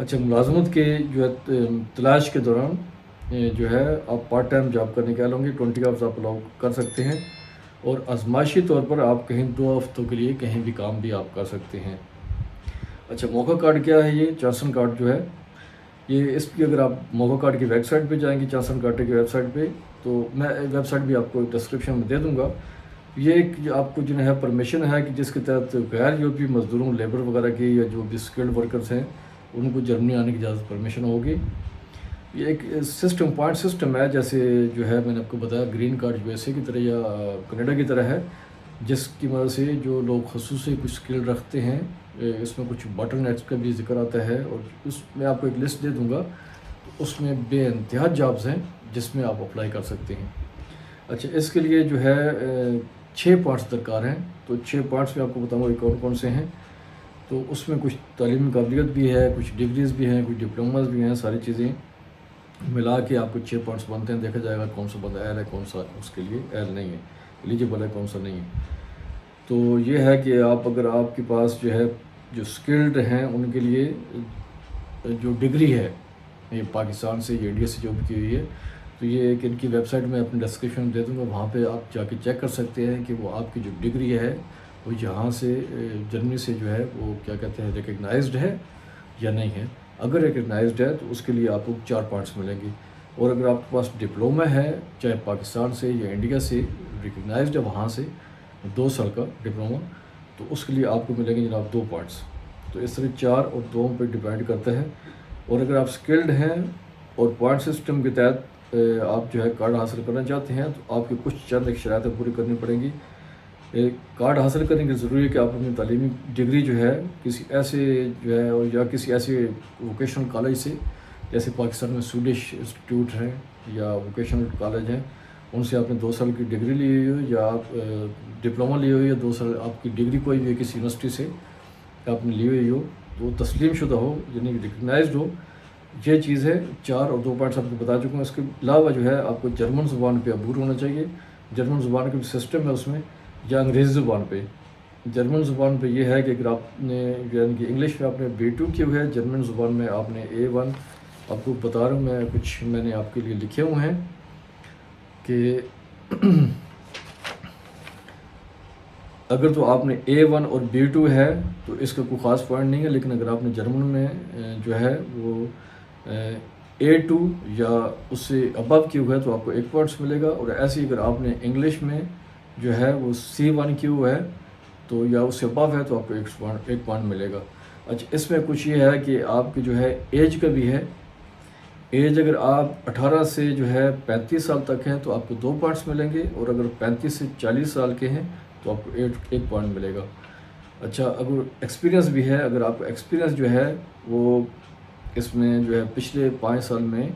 اچھا، ملازمت کے جو ہے تلاش کے دوران جو ہے آپ پارٹ ٹائم جاب کرنے کے ہوں گے، 20 آورس آپ الاؤ کر سکتے ہیں، اور آزمائشی طور پر آپ کہیں 2 ہفتوں کے لیے کہیں بھی کام بھی آپ کر سکتے ہیں۔ اچھا، موقع کارڈ کیا ہے؟ یہ چانسن کارڈ جو ہے، یہ اس کی اگر آپ موقع کارڈ کی ویب سائٹ پہ جائیں گے، چانسن کارڈ کی ویب سائٹ پہ، تو میں ویب سائٹ بھی آپ کو ڈسکرپشن میں دے دوں گا۔ یہ ایک آپ کو جو ہے پرمیشن ہے کہ جس کے تحت غیر یورپی مزدوروں، لیبر وغیرہ کی یا جو بھی اسکلڈ ورکرز ہیں ان کو جرمنی آنے کی اجازت پرمیشن ہوگی۔ یہ ایک سسٹم، پوائنٹ سسٹم ہے، جیسے جو ہے میں نے آپ کو بتایا green card U S A کی طرح یا کینیڈا کی طرح ہے، جس کی مدد سے جو لوگ خصوصی کچھ اسکل رکھتے ہیں، اس میں کچھ باٹل نیکس کا بھی ذکر آتا ہے، اور اس میں آپ کو ایک لسٹ دے دوں گا، تو اس میں بے انتہا جابز ہیں جس میں آپ اپلائی کر سکتے ہیں۔ اچھا، اس کے لیے جو ہے 6 پوائنٹس درکار ہیں، تو 6 پوائنٹس میں آپ کو بتاؤں گا کون کون سے ہیں۔ تو اس میں کچھ تعلیمی قابلیت بھی ہے، کچھ ڈگریز بھی ہیں، کچھ ڈپلوماز بھی ہیں، ساری چیزیں ملا کے آپ کو 6 پوائنٹس بنتے ہیں۔ دیکھا جائے گا کون سا بندہ اہل ہے، کون سا اس کے لیے اہل نہیں ہے، ایلیجیبل ہے، کون سا نہیں ہے۔ تو یہ ہے کہ آپ اگر آپ کے پاس جو ہے جو اسکلڈ ہیں ان کے لیے جو ڈگری ہے، یہ پاکستان سے، یہ انڈیا سے جو بھی کی ہوئی ہے، تو یہ ایک ان کی ویب سائٹ میں اپنے ڈسکرپشن دے دوں گا، وہاں پہ آپ جا کے چیک کر سکتے ہیں کہ وہ آپ کی جو ڈگری ہے وہ یہاں سے جرمنی سے جو ہے وہ کیا کہتے ہیں ریکگنائزڈ ہے یا نہیں ہے۔ اگر ریکگنائزڈ ہے تو اس کے لیے آپ کو 4 پوائنٹس ملیں گے، اور اگر آپ کے پاس ڈپلومہ ہے چاہے پاکستان سے یا انڈیا سے ریکگنائزڈ ہے وہاں سے 2 سال کا ڈپلومہ، تو اس کے لیے آپ کو ملیں گے جناب 2 پوائنٹس۔ تو اس طرح 4 اور 2 پہ ڈیپینڈ کرتا ہے۔ اور اگر آپ اسکلڈ ہیں اور پوائنٹ سسٹم کے تحت آپ جو ہے کارڈ حاصل کرنا چاہتے ہیں، تو آپ کی کچھ چند ایک شرائطیں پوری کرنی پڑیں گی۔ کارڈ حاصل کرنے کے ضروری ہے کہ آپ اپنی تعلیمی ڈگری جو ہے کسی ایسے جو ہے یا کسی ایسے ووکیشنل کالج سے، جیسے پاکستان میں سویڈش انسٹیٹیوٹ ہیں یا ووکیشنل کالج ہیں، ان سے آپ نے 2 سال کی ڈگری لی ہوئی ہو یا آپ ڈپلومہ لی ہوئی ہے، 2 سال آپ کی ڈگری کوئی بھی کسی یونیورسٹی سے آپ نے لی ہوئی ہو، تو وہ تسلیم شدہ ہو، یعنی ریکگنائزڈ ہو۔ یہ چیز ہے 4 اور 2 پوائنٹس آپ کو بتا چکا ہوں۔ اس کے علاوہ جو ہے آپ کو جرمن زبان پہ عبور ہونا چاہیے، جرمن زبان کا بھی سسٹم ہے اس میں، یا انگریزی زبان پہ۔ جرمن زبان پہ یہ ہے کہ اگر آپ نے یعنی کہ انگلش میں آپ نے B2 کی ہوئی ہے، جرمن زبان میں آپ نے A1، آپ کو بتا رہا ہوں میں، کچھ میں نے آپ کے لیے لکھے ہوئے ہیں کہ اگر تو آپ نے A1 اور B2 ہے تو اس کا کوئی خاص پوائنٹ نہیں ہے، لیکن اگر آپ نے جرمن میں جو ہے وہ A2 یا اس سے ابو کی ہوئے ہے تو آپ کو 1 پوائنٹس ملے گا، اور ایسے ہی اگر آپ نے انگلش میں جو ہے وہ C1 کی ہوا ہے تو یا اس سے ابو ہے تو آپ کو 1 پوائنٹ ملے گا۔ اچھا، اس میں کچھ یہ ہے کہ آپ کی جو ہے ایج کا بھی ہے۔ ایج اگر آپ 18 سے جو ہے 35 سال تک ہیں تو آپ کو 2 پوائنٹس ملیں گے، اور اگر 35 سے 40 سال کے ہیں تو آپ کو 1 پوائنٹ ملے گا۔ اچھا، اگر ایکسپیرینس بھی ہے، اگر آپ کا ایکسپیرینس جو ہے وہ اس میں جو ہے پچھلے 5 سال میں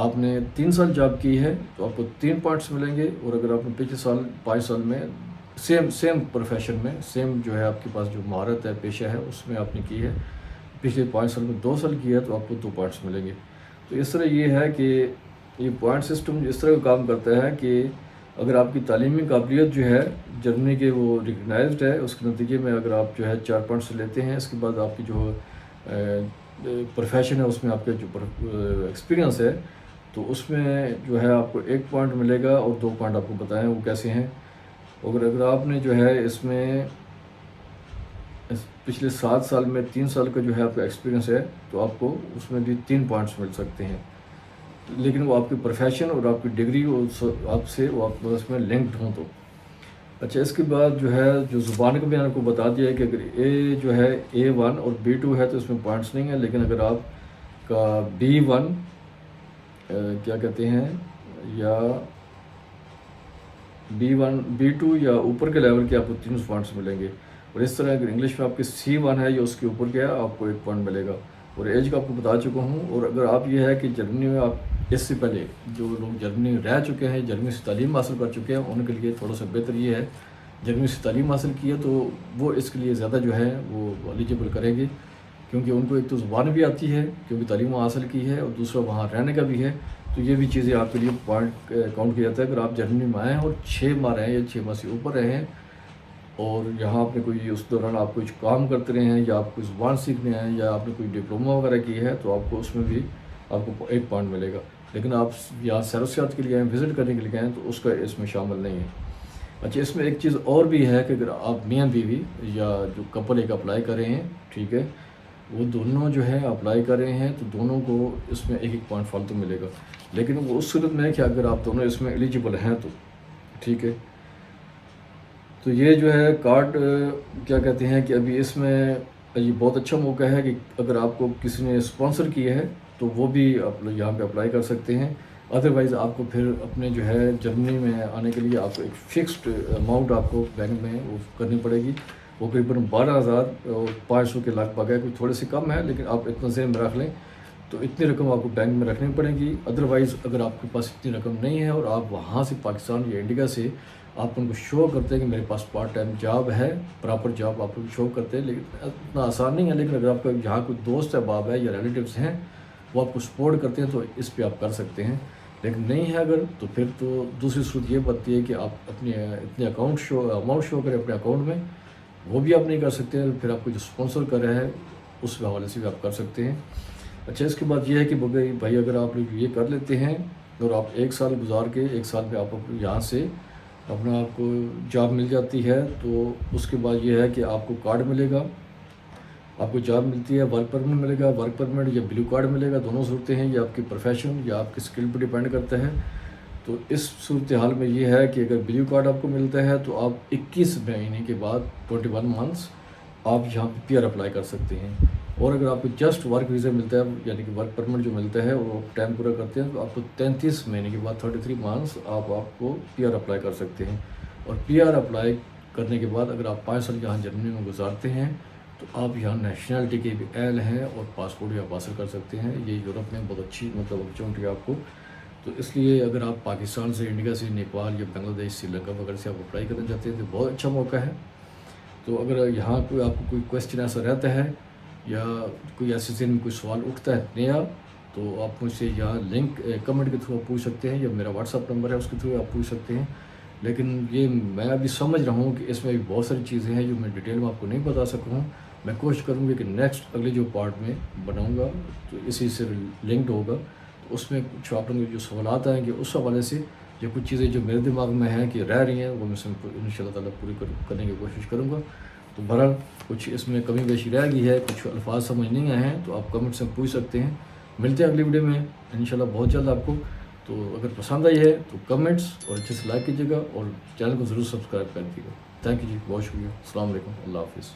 آپ نے 3 سال جاب کی ہے تو آپ کو 3 پوائنٹس ملیں گے، اور اگر آپ نے پچھلے 5 سال میں سیم پروفیشن میں سیم جو ہے آپ کے پاس جو مہارت ہے، پیشہ ہے، اس میں آپ نے کی ہے، پچھلے 5 سال میں 2 سال کی ہے تو آپ کو 2 پوائنٹس ملیں گے۔ تو اس طرح یہ ہے کہ یہ پوائنٹ سسٹم اس طرح کام کرتا ہے کہ اگر آپ کی تعلیمی قابلیت جو ہے جرمنی کے وہ ریکگنائزڈ ہے، اس کے نتیجے میں اگر آپ جو ہے 4 پوائنٹس لیتے ہیں، اس کے بعد آپ کی جو پروفیشن ہے اس میں آپ کا جو ایکسپیرینس ہے تو اس میں جو ہے آپ کو 1 پوائنٹ ملے گا، اور 2 پوائنٹ آپ کو بتائیں وہ کیسے ہیں۔ اگر آپ نے جو ہے اس میں پچھلے 7 سال میں 3 سال کا جو ہے آپ کا ایکسپیرینس ہے تو آپ کو اس میں بھی 3 پوائنٹس مل سکتے ہیں، لیکن وہ آپ کی پروفیشن اور آپ کی ڈگری آپ سے وہ آپ اس میں لنکڈ ہوں تو۔ اچھا، اس کے بعد جو ہے جو زبان کا بھی میں نے آپ کو بتا دیا ہے کہ اگر جو ہے A1 اور B2 ہے تو اس میں پوائنٹس نہیں ہیں، لیکن اگر آپ کا B1 کیا کہتے ہیں یا B1 B2 یا اوپر کے لیول کے آپ کو 3 پوائنٹس ملیں گے، اور اس طرح اگر انگلش میں آپ کے C1 ہے یا اس کے اوپر گیا آپ کو 1 پوائنٹ ملے گا، اور ایج کا آپ کو بتا چکا ہوں۔ اور اگر آپ یہ ہے کہ جرمنی میں آپ اس سے پہلے جو لوگ جرمنی رہ چکے ہیں، جرمنی سے تعلیم حاصل کر چکے ہیں، ان کے لیے تھوڑا سا بہتر یہ ہے، جرمنی سے تعلیم حاصل کی ہے تو وہ اس کے لیے زیادہ جو ہے وہ ایلیجیبل کریں گے، کیونکہ ان کو ایک تو زبان بھی آتی ہے کیونکہ تعلیم حاصل کی ہے، اور دوسرا وہاں رہنے کا بھی ہے، تو یہ بھی چیزیں آپ کے لیے پوائنٹ کاؤنٹ کیا جاتا ہے۔ اگر آپ جرمنی میں آئے ہیں اور 6 ماہ رہے ہیں یا 6 ماہ سے اوپر رہے ہیں اور یہاں آپ نے کوئی اس دوران آپ کچھ کام کرتے رہے ہیں یا آپ کوئی زبان سیکھنے ہیں یا آپ نے کوئی ڈپلوما وغیرہ کی ہے تو آپ کو اس میں بھی آپ کو 1 پوائنٹ ملے گا. لیکن آپ یہاں سیر و سیاحت کے لیے آئیں، وزٹ کرنے کے لیے آئیں تو اس کا اس میں شامل نہیں ہے. اچھا، اس میں ایک چیز اور بھی ہے کہ اگر آپ میاں بیوی یا جو کپل ایک اپلائی کر رہے ہیں، ٹھیک ہے، وہ دونوں جو ہے اپلائی کر رہے ہیں تو دونوں کو اس میں 1 پوائنٹ فالتو ملے گا. لیکن وہ اس صورت میں ہے کہ اگر آپ دونوں اس میں ایلیجیبل ہیں تو ٹھیک ہے. تو یہ جو ہے کارڈ کیا کہتے ہیں کہ ابھی اس میں یہ بہت اچھا موقع ہے کہ اگر آپ کو کسی نے اسپانسر کیا ہے تو وہ بھی آپ یہاں پہ اپلائی کر سکتے ہیں. ادروائز آپ کو پھر اپنے جو ہے جرمنی میں آنے کے لیے آپ کو ایک فکسڈ اماؤنٹ آپ کو بینک میں وہ کرنی پڑے گی. وہ قریباً 12,500 کے لگ بھگ ہے، کوئی تھوڑے سے کم ہے لیکن آپ اتنا ذہن میں رکھ لیں تو اتنی رقم آپ کو بینک میں رکھنی پڑے گی. ادروائز اگر آپ کے پاس اتنی رقم نہیں ہے اور آپ وہاں سے پاکستان یا انڈیا سے آپ ان کو شو کرتے ہیں کہ میرے پاس پارٹ ٹائم جاب ہے، پراپر جاب آپ کو شو کرتے ہیں، لیکن اتنا آسان نہیں ہے. لیکن اگر آپ کا یہاں کوئی دوست احباب ہے یا ریلیٹیوز ہیں وہ آپ کو سپورٹ کرتے ہیں تو اس پہ آپ کر سکتے ہیں. لیکن نہیں ہے اگر تو پھر تو دوسری صورت یہ بنتی ہے کہ آپ اپنے اتنے اماؤنٹ شو کریں اپنے اکاؤنٹ میں، وہ بھی آپ نہیں کر سکتے ہیں. پھر آپ کو جو اسپانسر کر رہا ہے اس حوالے سے بھی آپ کر سکتے ہیں. اچھا، اس کے بعد یہ ہے کہ بھائی اگر آپ لوگ یہ کر لیتے ہیں اور آپ 1 سال گزار کے 1 سال میں آپ یہاں سے اپنا آپ کو جاب مل جاتی ہے تو اس کے بعد یہ ہے کہ آپ کو کارڈ ملے گا. آپ کو جاب ملتی ہے، ورک پرمٹ ملے گا، ورک پرمٹ یا بلیو کارڈ ملے گا. دونوں صورتیں ہیں، یہ آپ کی پروفیشن یا آپ کی اسکل پہ ڈیپینڈ کرتا ہے. تو اس صورتحال میں یہ ہے کہ اگر بلیو کارڈ آپ کو ملتا ہے تو آپ 21 مہینے کے بعد 21 منتھس آپ یہاں پہ پی آر اپلائی کر سکتے ہیں. اور اگر آپ کو جسٹ ورک ویزا ملتا ہے یعنی کہ ورک پرمٹ جو ملتا ہے وہ ٹائم پورا کرتے ہیں تو آپ کو 33 مہینے کے بعد 33 منتھس آپ کو پی آر اپلائی کر سکتے ہیں. اور پی آر اپلائی کرنے کے بعد اگر آپ 5 سال یہاں جرمنی میں گزارتے ہیں تو آپ یہاں نیشنلٹی کے بھی اہل ہیں اور پاسپورٹ بھی آپ حاصل کر سکتے ہیں. یہ یورپ میں بہت اچھی اپرچونٹی ہے آپ کو. تو اس لیے اگر آپ پاکستان سے، انڈیا سے، نیپال یا بنگلہ دیش، سری لنکا وغیرہ سے آپ اپلائی کرنا چاہتے ہیں تو بہت اچھا موقع ہے. تو اگر یہاں کوئی آپ کو کوئی کویسچن ایسا رہتا ہے یا کوئی ایسے ذہن میں کوئی سوال اٹھتا ہے نیا تو آپ مجھ سے یہاں لنک کمنٹ کے تھرو آپ پوچھ سکتے ہیں یا میرا واٹس ایپ نمبر ہے اس کے تھرو آپ پوچھ سکتے ہیں. لیکن یہ میں ابھی سمجھ رہا ہوں کہ اس میں بھی بہت ساری چیزیں ہیں جو میں ڈیٹیل میں آپ کو نہیں بتا سکوں ہوں. میں کوشش کروں گا کہ نیکسٹ اگلے جو پارٹ میں بناؤں گا تو اسی سے لنکڈ ہوگا تو اس میں کچھ آپ لوگوں کے جو سوالات آئیں گے اس حوالے سے یا کچھ چیزیں جو میرے دماغ میں ہیں کہ رہ رہی ہیں وہ میں ان شاء اللہ تعالیٰ پوری کرنے کی کوشش کروں گا. تو بہرحال کچھ اس میں کمی بیشی رہ گئی ہے، کچھ الفاظ سمجھ نہیں آئے ہیں تو آپ کمنٹ سے پوچھ سکتے ہیں. ملتے ہیں اگلی ویڈیو میں انشاءاللہ بہت جلد آپ کو. تو اگر پسند آئی ہے تو کمنٹس اور اچھے سے لائک کیجیے گا اور چینل کو ضرور سبسکرائب کر دیجیے گا. تھینک یو جی، بہت شکریہ. السلام علیکم، اللہ حافظ.